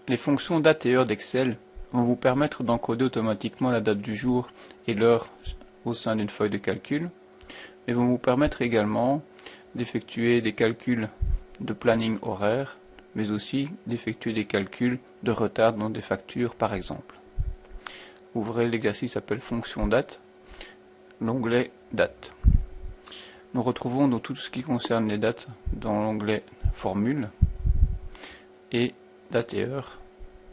Les fonctions date et heure d'Excel vont vous permettre d'encoder automatiquement la date du jour et l'heure au sein d'une feuille de calcul, et vont vous permettre également d'effectuer des calculs de planning horaire, mais aussi d'effectuer des calculs de retard dans des factures par exemple. Ouvrez l'exercice s'appelle fonction date, l'onglet date. Nous retrouvons donc tout ce qui concerne les dates dans l'onglet formule, et date et heure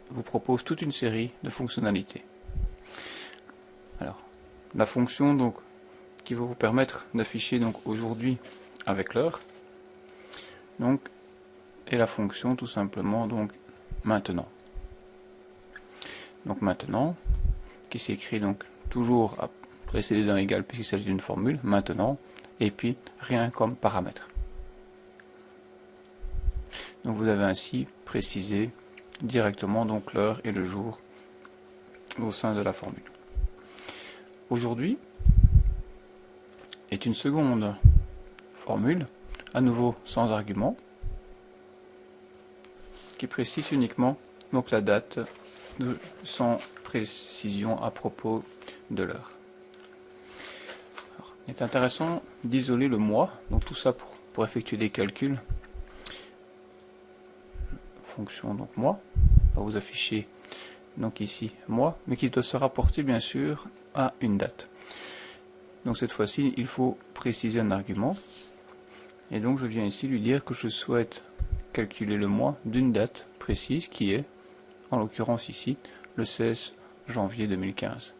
vous propose toute une série de fonctionnalités. Alors, la fonction donc qui va vous permettre d'afficher donc aujourd'hui avec l'heure, donc, et la fonction tout simplement donc maintenant. Donc maintenant, qui s'écrit donc toujours précédé d'un égal puisqu'il s'agit d'une formule, maintenant, et puis rien comme paramètre. Donc vous avez ainsi précisé directement donc l'heure et le jour au sein de la formule. Aujourd'hui est une seconde formule, à nouveau sans argument, qui précise uniquement donc la date sans précision à propos de l'heure. Il est intéressant d'isoler le mois, donc tout ça pour effectuer des calculs. Fonction donc mois, va vous afficher donc ici mois, mais qui doit se rapporter bien sûr à une date. Donc cette fois-ci, il faut préciser un argument, et donc je viens ici lui dire que je souhaite calculer le mois d'une date précise qui est, en l'occurrence ici, le 16 janvier 2015.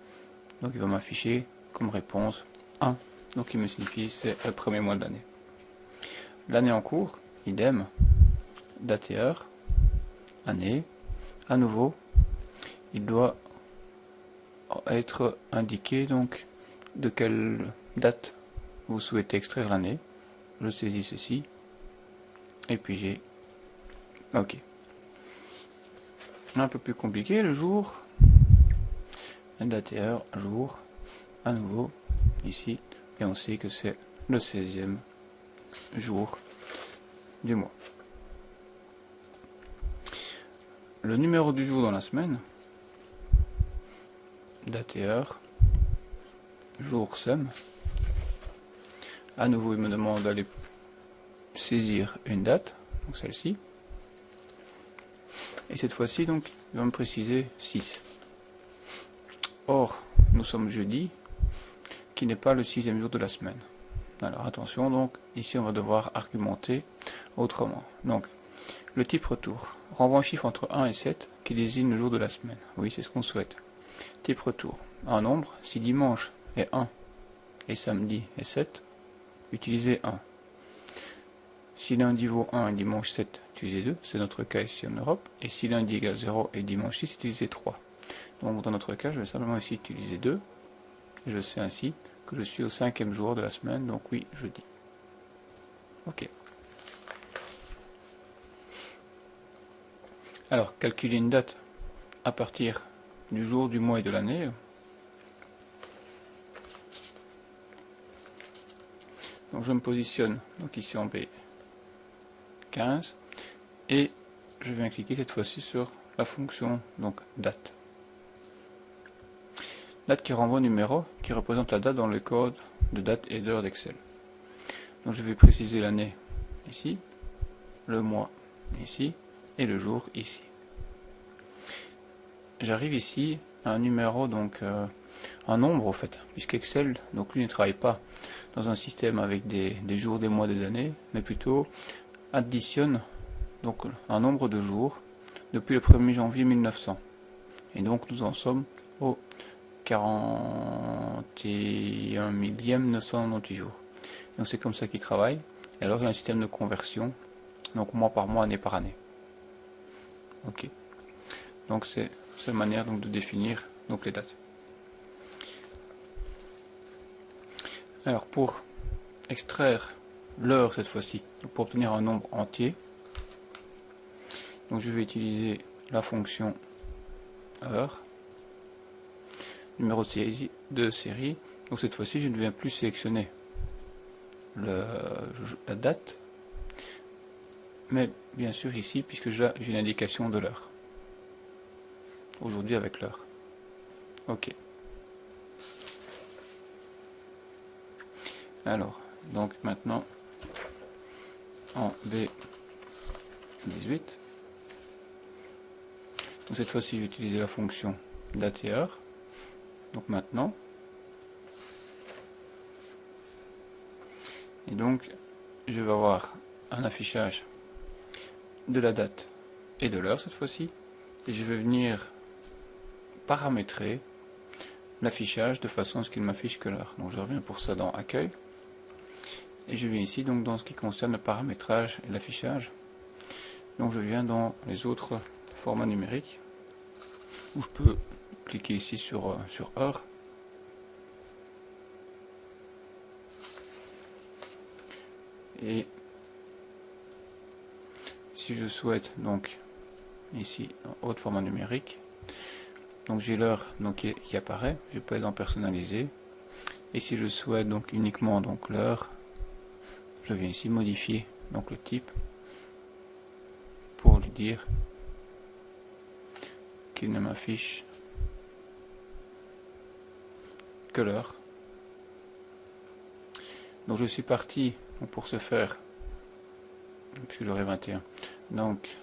Donc il va m'afficher comme réponse 1, donc il me signifie c'est le premier mois de l'année. L'année en cours, idem, date et heure, année, à nouveau, il doit être indiqué donc de quelle date vous souhaitez extraire l'année. Je saisis ceci, et puis j'ai OK. Un peu plus compliqué, le jour, date et heure, jour, à nouveau, ici, et on sait que c'est le 16e jour du mois. Le numéro du jour dans la semaine, date et heure, jour sum. À nouveau, il me demande d'aller saisir une date, donc celle-ci. Et cette fois-ci, donc, il va me préciser 6. Or, nous sommes jeudi, qui n'est pas le 6e jour de la semaine. Alors attention, donc, ici on va devoir argumenter autrement. Donc, le type retour renvoie un chiffre entre 1 et 7 qui désigne le jour de la semaine. Oui, c'est ce qu'on souhaite. Type retour, un nombre, si dimanche est 1 et samedi est 7, utilisez 1. Si lundi vaut 1 et dimanche 7, utilisez 2, c'est notre cas ici en Europe. Et si lundi égale 0 et dimanche 6, utilisez 3. Donc dans notre cas, je vais simplement ici utiliser 2. Et je sais ainsi que je suis au 5e jour de la semaine, donc oui, jeudi. OK. Alors, calculer une date à partir du jour, du mois et de l'année. Donc je me positionne donc ici en B15 et je viens cliquer cette fois-ci sur la fonction donc date. Date qui renvoie un numéro qui représente la date dans le code de date et d'heure d'Excel. Donc je vais préciser l'année ici, le mois ici et le jour ici. J'arrive ici à un numéro, donc un nombre au fait, puisqu'Excel donc lui ne travaille pas dans un système avec des jours, des mois, des années, mais plutôt additionne donc un nombre de jours depuis le 1er janvier 1900. Et donc nous en sommes au 41 millième 998 jours. Donc c'est comme ça qu'il travaille. Et alors il y a un système de conversion, donc mois par mois, année par année. Ok. Donc c'est une manière donc de définir donc les dates. Alors pour extraire l'heure cette fois-ci, pour obtenir un nombre entier, donc je vais utiliser la fonction heure, numéro de série. Donc cette fois-ci je ne viens plus sélectionner la date, mais bien sûr ici puisque j'ai une indication de l'heure. aujourd'hui avec l'heure. Ok. Alors, donc maintenant, en B18, donc cette fois-ci, j'ai utilisé la fonction date et heure. Donc maintenant, et donc, je vais avoir un affichage de la date et de l'heure cette fois-ci, et je vais venir paramétrer l'affichage de façon à ce qu'il m'affiche que l'heure. Donc je reviens pour ça dans Accueil, et je viens ici donc dans ce qui concerne le paramétrage et l'affichage. Donc je viens dans les autres formats numériques, où je peux cliquer ici sur heure, et si je souhaite donc ici dans autre format numérique, donc j'ai l'heure qui apparaît, je peux être en personnaliser, et si je souhaite donc uniquement donc l'heure, je viens ici modifier donc le type pour lui dire qu'il ne m'affiche que l'heure. Donc je suis parti pour ce faire, puisque j'aurai 21, donc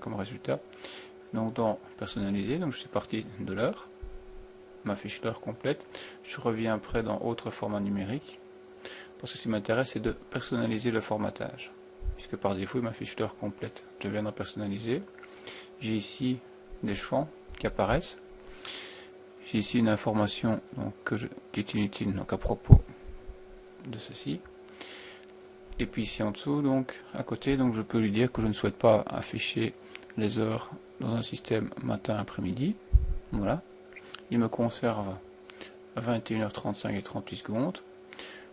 comme résultat, donc dans personnaliser, donc je suis parti de l'heure, m'affiche l'heure complète, je reviens après dans autre format numérique, parce que ce qui m'intéresse c'est de personnaliser le formatage, puisque par défaut il m'affiche l'heure complète. Je viens dans personnaliser, j'ai ici des champs qui apparaissent, j'ai ici une information donc, qui est inutile donc à propos de ceci, et puis ici en dessous donc à côté, donc je peux lui dire que je ne souhaite pas afficher les heures dans un système matin après-midi. Voilà, il me conserve 21h35 et 38 secondes.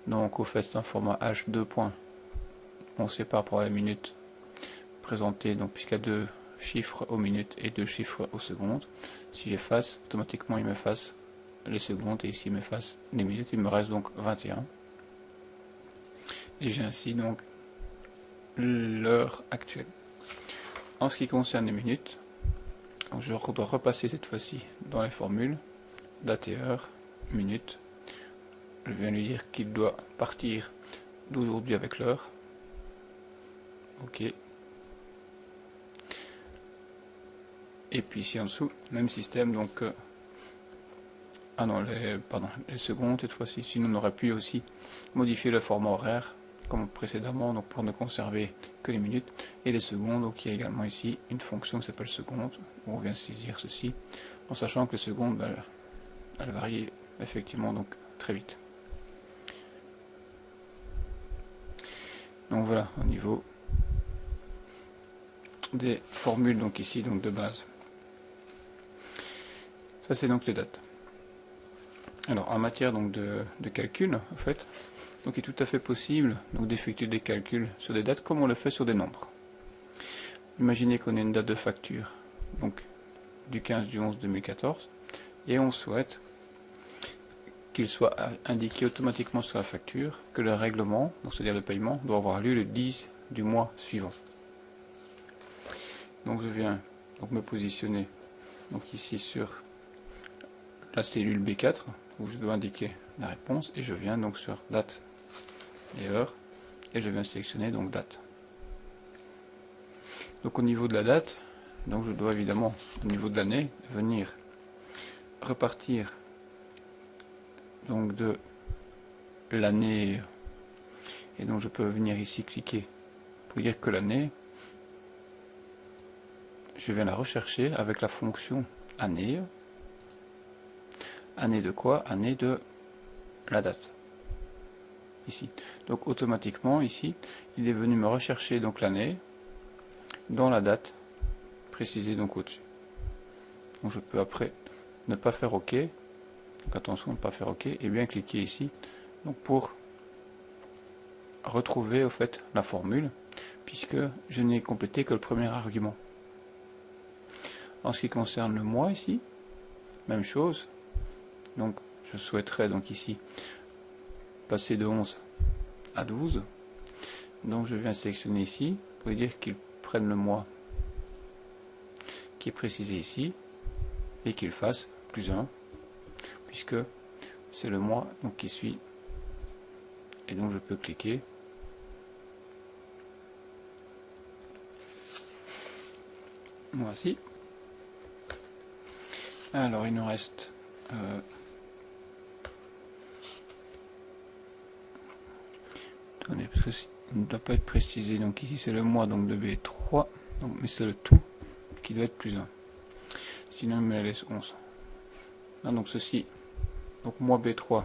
Donc au fait c'est un format H2 points, on sépare par la minute présentée, donc puisqu'il y a 2 chiffres aux minutes et 2 chiffres aux secondes. Si j'efface, automatiquement il m'efface les secondes, et ici il m'efface les minutes, il me reste donc 21. Et j'ai ainsi donc l'heure actuelle. En ce qui concerne les minutes, donc je dois repasser cette fois-ci dans les formules, date et heure, minute. Je viens lui dire qu'il doit partir d'aujourd'hui avec l'heure. Ok. Et puis ici en dessous, même système, donc ah non, les secondes cette fois-ci, sinon on aurait pu aussi modifier le format horaire comme précédemment, donc pour ne conserver que les minutes, et les secondes. Donc il y a également ici une fonction qui s'appelle seconde, où on vient saisir ceci, en sachant que les secondes, elles varient effectivement donc très vite. Donc voilà, au niveau des formules donc ici donc de base. Ça c'est donc les dates. Alors en matière donc de calcul, en fait, donc il est tout à fait possible donc d'effectuer des calculs sur des dates comme on le fait sur des nombres. Imaginez qu'on ait une date de facture donc du 15 du 11 2014 et on souhaite qu'il soit indiqué automatiquement sur la facture que le règlement, donc c'est-à-dire le paiement, doit avoir lieu le 10 du mois suivant. Donc je viens donc me positionner donc ici sur la cellule B4 où je dois indiquer la réponse, et je viens donc sur date et heure, et je viens sélectionner donc date. Donc au niveau de la date, donc je dois évidemment au niveau de l'année venir repartir donc de l'année, et donc je peux venir ici cliquer pour dire que l'année, je viens la rechercher avec la fonction année. Année de quoi? Année de la date. Ici. Donc automatiquement ici, il est venu me rechercher donc l'année dans la date précisée donc au-dessus. Donc je peux après ne pas faire OK. Donc attention, ne pas faire OK, et bien cliquer ici donc pour retrouver au fait la formule, puisque je n'ai complété que le premier argument. En ce qui concerne le mois ici, même chose. Donc je souhaiterais donc ici passer de 11 à 12. Donc je viens sélectionner ici pour dire qu'il prenne le mois qui est précisé ici, et qu'il fasse plus 1, puisque c'est le mois donc qui suit. Et donc je peux cliquer. Voici. Alors il nous reste attendez, parce que il ne doit pas être précisé. Donc ici c'est le mois donc de B3, donc, mais c'est le tout qui doit être plus 1. Sinon il me laisse 11. Ah, donc ceci, donc mois B3,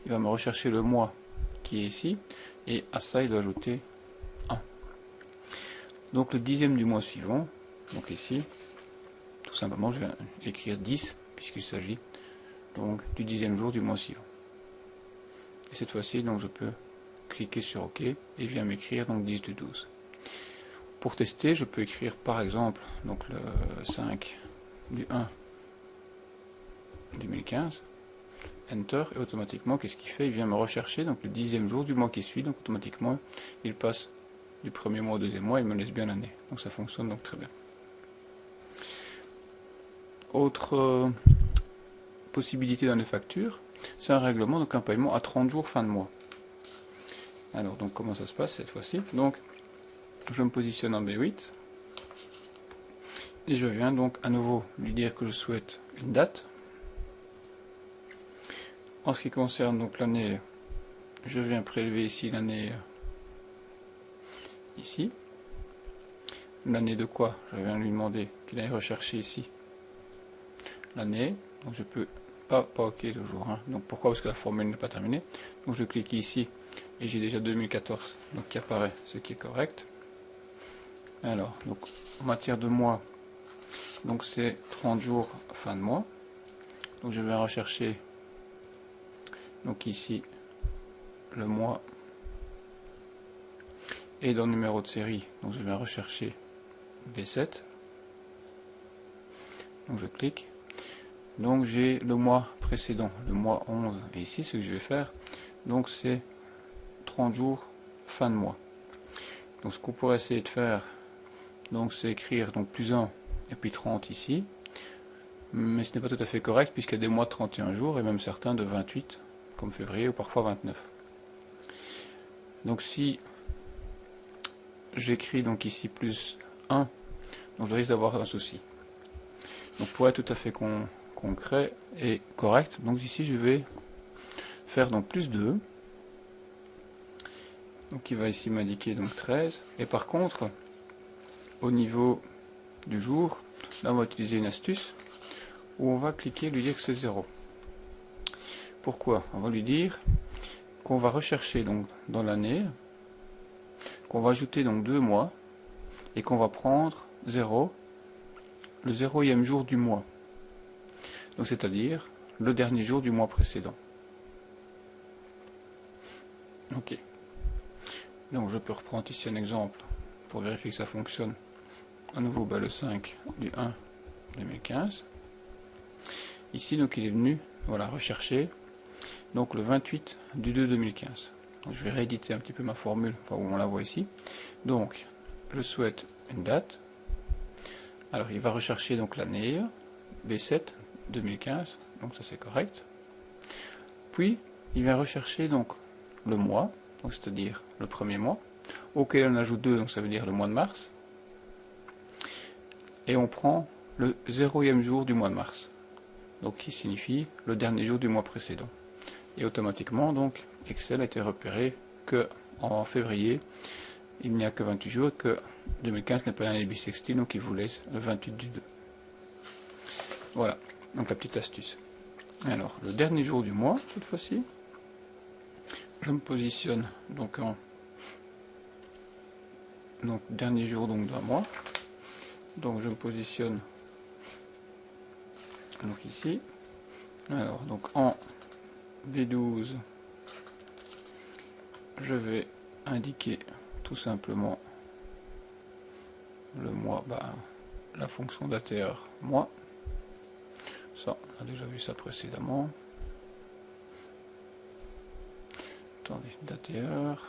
il va me rechercher le mois qui est ici, et à ça il doit ajouter 1. Donc le 10e du mois suivant, donc ici, tout simplement je vais écrire 10, puisqu'il s'agit donc du 10e jour du mois suivant. Et cette fois-ci, donc je peux cliquer sur OK, et il vient m'écrire donc 10 du 12. Pour tester, je peux écrire par exemple donc le 5 du 1 2015, Enter, et automatiquement, qu'est-ce qu'il fait? Il vient me rechercher donc le 10e jour du mois qui suit, donc automatiquement, il passe du premier mois au deuxième mois, il me laisse bien l'année. Donc ça fonctionne donc très bien. Autre possibilité dans les factures, c'est un règlement, donc un paiement à 30 jours fin de mois. Alors, donc comment ça se passe cette fois-ci? Donc, je me positionne en B8, et je viens donc à nouveau lui dire que je souhaite une date. En ce qui concerne donc l'année, je viens prélever ici l'année ici. L'année de quoi? Je viens lui demander qu'il aille rechercher ici l'année. Donc je peux pas OK toujours. Hein. Donc pourquoi? Parce que la formule n'est pas terminée. Donc je clique ici et j'ai déjà 2014 donc qui apparaît, ce qui est correct. Alors donc en matière de mois, donc c'est 30 jours fin de mois. Donc je vais rechercher donc ici le mois et dans le numéro de série. Donc je vais rechercher B7. Donc je clique. Donc j'ai le mois précédent, le mois 11. Et ici ce que je vais faire, donc c'est 30 jours fin de mois. Donc ce qu'on pourrait essayer de faire, donc c'est écrire donc plus 1 et puis 30 ici. Mais ce n'est pas tout à fait correct puisqu'il y a des mois de 31 jours et même certains de 28 comme février ou parfois 29. Donc si j'écris donc ici plus 1, donc je risque d'avoir un souci. Donc pour être tout à fait concret et correct, donc ici je vais faire donc plus 2. Donc il va ici m'indiquer donc 13. Et par contre, au niveau du jour, là on va utiliser une astuce où on va cliquer lui dire que c'est 0. Pourquoi? On va lui dire qu'on va rechercher donc dans l'année, qu'on va ajouter donc 2 mois et qu'on va prendre 0, le 0e jour du mois. Donc c'est-à-dire le dernier jour du mois précédent. Ok. Donc je peux reprendre ici un exemple pour vérifier que ça fonctionne. À nouveau le 5 du 1 2015. Ici donc il est venu voilà rechercher donc le 28 du 2 2015. Donc, je vais rééditer un petit peu ma formule, enfin où on la voit ici. Donc je souhaite une date. Alors il va rechercher donc l'année B7 2015, donc ça c'est correct. Puis il va rechercher donc le mois, donc c'est-à-dire le premier mois, auquel on ajoute 2, donc ça veut dire le mois de mars. Et on prend le 0e jour du mois de mars, donc qui signifie le dernier jour du mois précédent. Et automatiquement, donc, Excel a été repéré que en février, il n'y a que 28 jours, que 2015 n'est pas l'année bissextile, donc il vous laisse le 28 du 2. Voilà, donc la petite astuce. Alors, le dernier jour du mois, cette fois-ci, je me positionne donc en dernier jour donc d'un mois. Donc je me positionne donc ici. Alors donc en B12, je vais indiquer tout simplement le mois, la fonction d'ATR mois. Ça, on a déjà vu ça précédemment. Attendez, d'ATR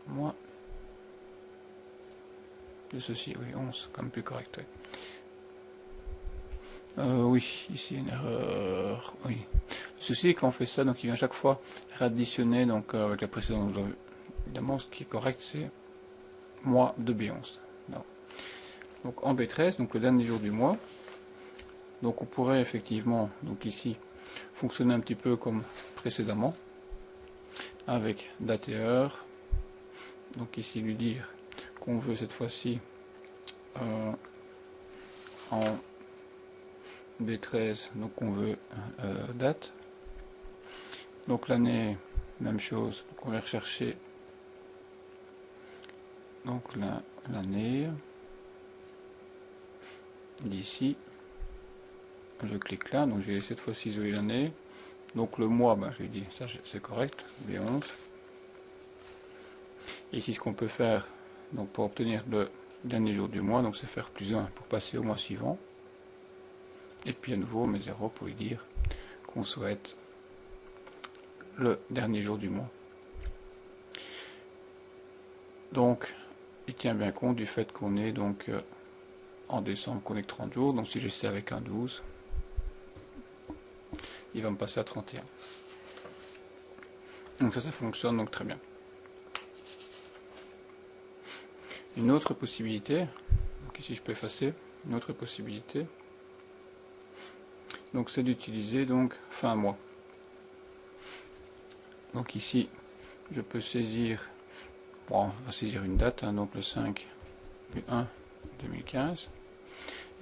mois. De ceci, oui, 11, comme plus correct. Oui. Oui, ici une erreur. Oui. Le souci est qu'on fait ça, donc il vient chaque fois réadditionner donc avec la précédente. Évidemment, ce qui est correct, c'est mois de B11. Non. Donc en B13, donc le dernier jour du mois. Donc on pourrait effectivement, donc ici, fonctionner un petit peu comme précédemment, avec date et heure. Donc ici lui dire qu'on veut cette fois-ci en B13, donc on veut date. Donc l'année, même chose, donc on va rechercher donc l'année d'ici. Je clique là, donc j'ai cette fois-ci isolé l'année. Donc le mois, ben, je lui dis ça c'est correct, B11. Et ici ce qu'on peut faire donc pour obtenir le dernier jour du mois, donc c'est faire plus 1 pour passer au mois suivant. Et puis à nouveau on met 0 pour lui dire qu'on souhaite le dernier jour du mois. Donc il tient bien compte du fait qu'on est donc en décembre qu'on est que 30 jours, donc si j'essaie avec un 12, il va me passer à 31. Donc ça fonctionne donc très bien. Une autre possibilité, donc ici je peux effacer, une autre possibilité, donc c'est d'utiliser donc fin mois. Donc ici je peux saisir, bon, on va saisir une date, hein, donc le 5 du 1 2015.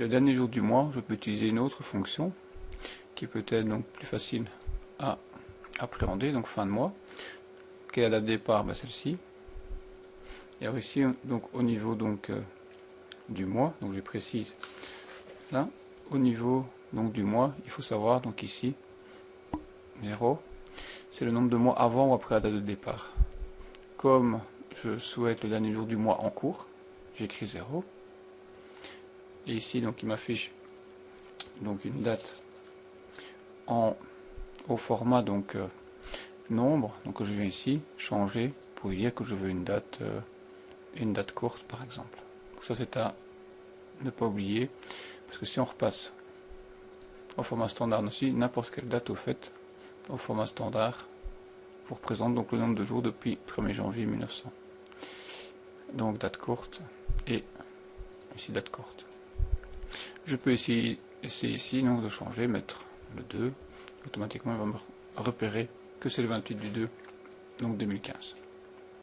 Le dernier jour du mois, je peux utiliser une autre fonction qui est peut-être donc plus facile à appréhender, donc fin de mois. Quelle est la date de départ? Ben, celle-ci. Et alors ici, donc au niveau donc du mois, donc je précise là, au niveau donc du mois, il faut savoir donc ici 0, c'est le nombre de mois avant ou après la date de départ. Comme je souhaite le dernier jour du mois en cours, j'écris 0. Et ici donc il m'affiche donc une date au format donc nombre, donc je viens ici changer pour dire que je veux une date courte par exemple. Donc ça c'est à ne pas oublier, parce que si on repasse au format standard aussi, n'importe quelle date au fait au format standard vous représente donc le nombre de jours depuis 1er janvier 1900. Donc date courte et ici date courte. Je peux essayer ici donc de changer, mettre le 2, automatiquement il va me repérer que c'est le 28 du 2, donc 2015.